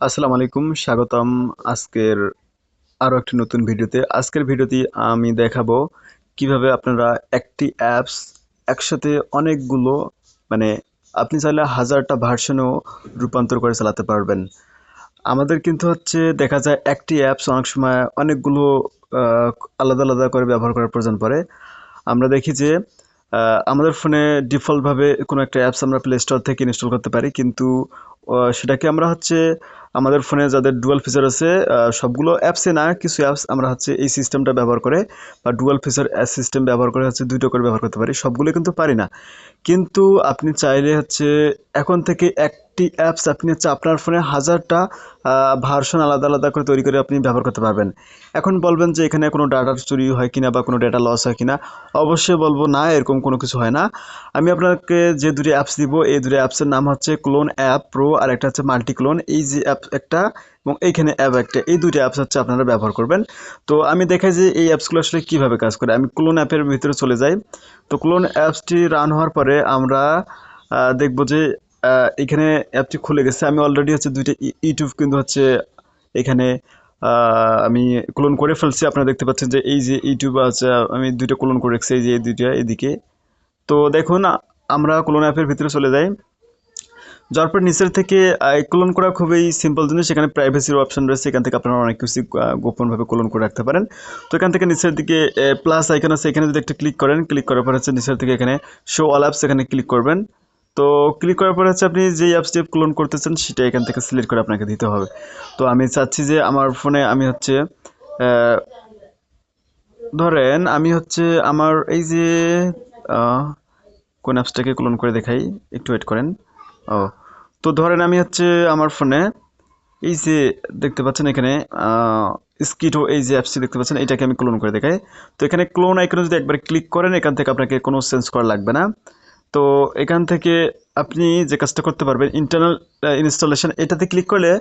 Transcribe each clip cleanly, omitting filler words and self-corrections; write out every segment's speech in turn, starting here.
আসসালামু আলাইকুম, স্বাগতম আজকের আরো একটি নতুন ভিডিওতে। আজকের ভিডিওটি আমি দেখাবো কিভাবে আপনারা একটি অ্যাপস একসাথে অনেকগুলো মানে আপনি চাইলে হাজারটা ভার্সনেও রূপান্তর করে চালাতে পারবেন। আমাদের কিন্তু হচ্ছে দেখা যায় একটি অ্যাপস অনেক সময় অনেকগুলো আহ, আলাদা আলাদা করে ব্যবহার করার প্রয়োজন পড়ে। আমরা দেখি যে আমাদের ফোনে ডিফল্টভাবে কোনো একটা অ্যাপস আমরা প্লে স্টোর থেকে ইনস্টল করতে পারি, কিন্তু সেটাকে আমরা হচ্ছে আমাদের ফোনে যাদের ডুয়াল ফিচার আছে সবগুলো অ্যাপসে না, কিছু অ্যাপস আমরা হচ্ছে এই সিস্টেমটা ব্যবহার করে বা ডুয়াল ফিচার সিস্টেম ব্যবহার করে হচ্ছে দুটো করে ব্যবহার করতে পারি, সবগুলো কিন্তু পারি না। কিন্তু আপনি চাইলে হচ্ছে এখন থেকে একটি অ্যাপস আপনি হচ্ছে আপনার ফোনে হাজারটা ভার্সন আলাদা আলাদা করে তৈরি করে আপনি ব্যবহার করতে পারবেন। এখন বলবেন যে এখানে কোনো ডাটা চুরি হয় কিনা বা কোনো ডেটা লস হয় কিনা। অবশ্যই বলবো না, এরকম কোনো কিছু হয় না। আমি আপনাকে যে দুটি অ্যাপস দিব, এই দুটি অ্যাপসের নাম হচ্ছে ক্লোন অ্যাপ প্রো আর একটা হচ্ছে মাল্টি ক্লোন। এই যে অ্যাপ একটা এবং এইখানে অ্যাপ একটা, এই দুটি অ্যাপস হচ্ছে আপনারা ব্যবহার করবেন। তো আমি দেখাই যে এই অ্যাপসগুলো আসলে কীভাবে কাজ করে। আমি ক্লোন অ্যাপের ভিতরে চলে যাই। তো ক্লোন অ্যাপসটি রান হওয়ার পরে আমরা দেখব যে এখানে অ্যাপটি খুলে গেছে। আমি অলরেডি হচ্ছে দুইটা ইউটিউব কিন্তু হচ্ছে এখানে আমি ক্লোন করে ফেলছি। আপনারা দেখতে পাচ্ছেন যে এই যে ইউটিউব আছে, আমি দুইটা ক্লোন করে রেখেছি, এই যে এই দুইটা এদিকে। তো দেখুন, আমরা ক্লোন অ্যাপের ভিতরে চলে যাই। যাওয়ার পর নিচের থেকে ক্লোন করা খুবই সিম্পল জিনিস। এখানে প্রাইভেসির অপশন রয়েছে, এখান থেকে আপনারা অনেক কিছু গোপনভাবে ক্লোন করে রাখতে পারেন। তো এখান থেকে নিচের দিকে প্লাস আইকন আছে, এখানে যদি একটা ক্লিক করেন, ক্লিক করার পর হচ্ছে নিচের থেকে এখানে শো অল অ্যাপস, এখানে ক্লিক করবেন। তো ক্লিক করার পর হচ্ছে আপনি যেই অ্যাপসটি ক্লোন করতেছেন সেটা এখান থেকে সিলেক্ট করে আপনাকে দিতে হবে। তো আমি চাচ্ছি যে আমার ফোনে আমি হচ্ছে আহ, ধরেন আমি হচ্ছে আমার এই যে আহ, কোন অ্যাপসটাকে ক্লোন করে দেখাই, একটু ওয়েট করেন। ও, তো ধরেন আমি হচ্ছে আমার ফোনে এই যে দেখতে পাচ্ছেন এখানে স্কিটো, এই যে অ্যাপসটি দেখতে পাচ্ছেন, এটাকে আমি ক্লোন করে দেখাই। তো এখানে ক্লোন আইকনে যদি একবার ক্লিক করেন, এখান থেকে আপনাকে কোনো চেঞ্জ করা লাগবে না। তো এখান থেকে আপনি যে কাজটা করতে পারবেন, ইন্টারনাল ইনস্টলেশন, এটাতে ক্লিক করলে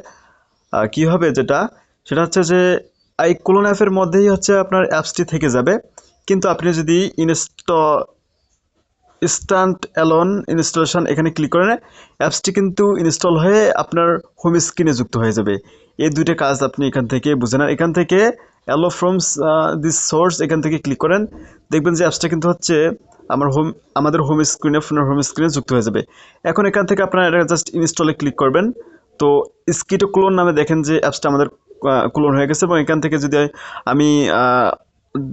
কি হবে যেটা, সেটা হচ্ছে যে এই ক্লোন অ্যাপের মধ্যেই হচ্ছে আপনার অ্যাপসটি থেকে যাবে। কিন্তু আপনি যদি ইনস্ট্যান্ট অ্যালোন ইনস্টলেশন এখানে ক্লিক করেন, অ্যাপসটি কিন্তু ইনস্টল হয়ে আপনার হোম স্ক্রিনে যুক্ত হয়ে যাবে। এই দুইটা কাজ আপনি এখান থেকে বুঝে নেন। এখান থেকে অ্যালো ফ্রম দিস সোর্স, এখান থেকে ক্লিক করেন, দেখবেন যে অ্যাপসটা কিন্তু হচ্ছে আমাদের হোম স্ক্রিনে, ফোনের হোম স্ক্রিনে যুক্ত হয়ে যাবে। এখন এখান থেকে আপনারা এটা জাস্ট ইনস্টলে ক্লিক করবেন। তো স্কিটো ক্লোন নামে দেখেন যে অ্যাপসটা আমাদের ক্লোন হয়ে গেছে। এবং এখান থেকে যদি আমি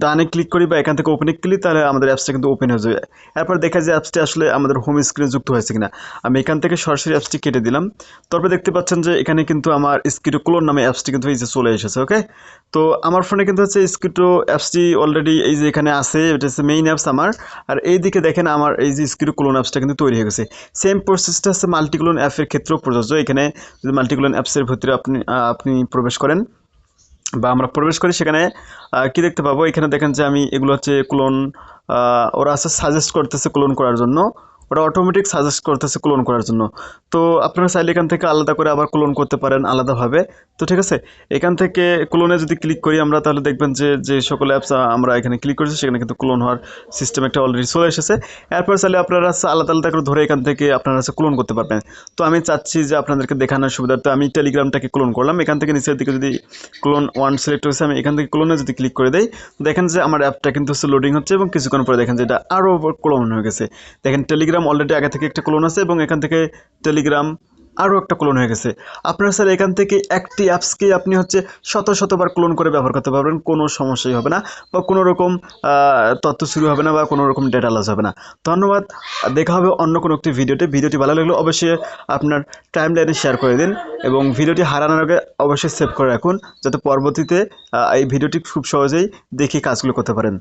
ডানে ক্লিক করি বা এখান থেকে ওপেনে ক্লিক, তাহলে আমাদের অ্যাপসটা কিন্তু ওপেন হয়ে যাবে। এরপর দেখা যায় অ্যাপসটি আসলে আমাদের হোম স্ক্রিনে যুক্ত হয়েছে কিনা। আমি এখান থেকে সরাসরি অ্যাপসটি কেটে দিলাম। তারপর দেখতে পাচ্ছেন যে এখানে কিন্তু আমার স্কিটো ক্লোন নামে অ্যাপসটি কিন্তু এই যে চলে এসেছে। ওকে, তো আমার ফোনে কিন্তু হচ্ছে স্কিটো অ্যাপসটি অলরেডি এই যে এখানে আছে, এটা হচ্ছে মেইন অ্যাপস আমার। আর এই দিকে দেখেন আমার এই যে স্কিটো ক্লোন অ্যাপসটা কিন্তু তৈরি হয়ে গেছে। সেম প্রসেসটা হচ্ছে মাল্টিক্লোন অ্যাপের ক্ষেত্রেও প্রযোজ্য। এখানে যদি মাল্টিক্লোন অ্যাপসের ভিতরে আপনি প্রবেশ করেন বা আমরা প্রবেশ করি, সেখানে কি দেখতে পাবো, এখানে দেখেন যে আমি এগুলো হচ্ছে ক্লোন, ওরা আছে সাজেস্ট করতেছে ক্লোন করার জন্য, ওরা অটোমেটিক সাজেস্ট করতেছে ক্লোন করার জন্য। তো আপনারা চাইলে এখান থেকে আলাদা করে আবার ক্লোন করতে পারেন আলাদাভাবে। তো ঠিক আছে, এখান থেকে ক্লোনে যদি ক্লিক করি আমরা, তাহলে দেখবেন যে যে সকল অ্যাপস আমরা এখানে ক্লিক করেছি সেখানে কিন্তু ক্লোন হওয়ার সিস্টেম একটা অলরেডি চলে এসেছে। এরপর চাইলে আপনারা আলাদা আলাদা করে ধরে এখান থেকে আপনারা ক্লোন করতে পারবেন। তো আমি চাচ্ছি যে আপনাদেরকে দেখানোর সুবিধার্থে আমি টেলিগ্রামটাকে ক্লোন করলাম। এখান থেকে নিচের দিকে যদি ক্লোন ওয়ান সিলেক্ট হয়েছে, আমি এখান থেকে ক্লোনে যদি ক্লিক করে দেই, দেখেন যে আমার অ্যাপটা কিন্তু হচ্ছে লোডিং হচ্ছে এবং কিছুক্ষণ পরে দেখেন যে এটা আরও ক্লোন হয়ে গেছে। দেখেন টেলিগ্রাম অলরেডি আগে থেকে একটা ক্লোন আছে এবং এখান থেকে টেলিগ্রাম আরও একটা ক্লোন হয়ে গেছে। আপনারা স্যার এখান থেকে একটি অ্যাপসকে আপনি হচ্ছে শত শতবার ক্লোন করে ব্যবহার করতে পারবেন, কোনো সমস্যাই হবে না বা কোনো রকম তথ্য চুরি হবে না বা কোনো রকম ডেটা লস হবে না। ধন্যবাদ, দেখা হবে অন্য কোনো একটি ভিডিওতে। ভিডিওটি ভালো লাগলে অবশ্যই আপনার টাইম লাইনে শেয়ার করে দিন এবং ভিডিওটি হারানোর আগে অবশ্যই সেভ করে রাখুন, যাতে পরবর্তীতে এই ভিডিওটি খুব সহজেই দেখে কাজগুলো করতে পারেন।